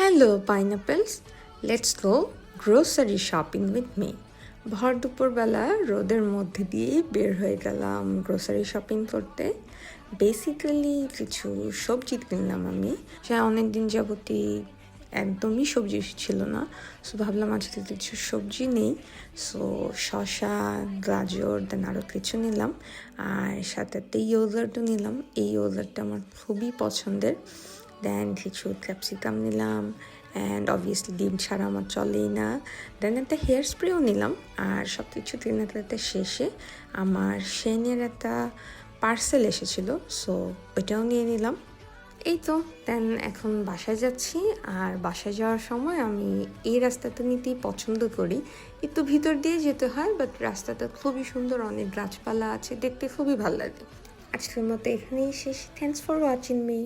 Hello pineapples, let's go grocery shopping with me. ভর দুপুরবেলা রোদের মধ্যে দিয়ে বের হয়ে গেলাম গ্রোসারি শপিং করতে। বেসিক্যালি কিছু সবজি কিনলাম আমি, সে অনেক দিন যাবতই একদমই সবজি ছিল না। সো ভাবলাম আজকে কিছু সবজি নেই, সো শসা, গাজর, দেন আরও কিছু নিলাম। আর সাথে ইয়োগার্টও নিলাম। এই ইয়োগার্টটা আমার খুবই পছন্দের। দেন কিছু ক্যাপসিকাম নিলাম, অ্যান্ড অবভিয়াসলি ডিম ছাড়া আমার চলেই না। দেন একটা হেয়ার স্প্রেও নিলাম। আর সব কিছু কেনাকাটা শেষে আমার শেনের একটা পার্সেল এসেছিলো, সো ওইটাও নিয়ে নিলাম। এই তো দেন এখন বাসায় যাচ্ছি। আর বাসায় যাওয়ার সময় আমি এই রাস্তাটা নিতেই পছন্দ করি। একটু ভিতর দিয়ে যেতে হয়, বাট রাস্তাটা খুবই সুন্দর, অনেক গাছপালা আছে, দেখতে খুবই ভালো লাগে। আজকের মতো এখানেই শেষ। Thanks for watching me.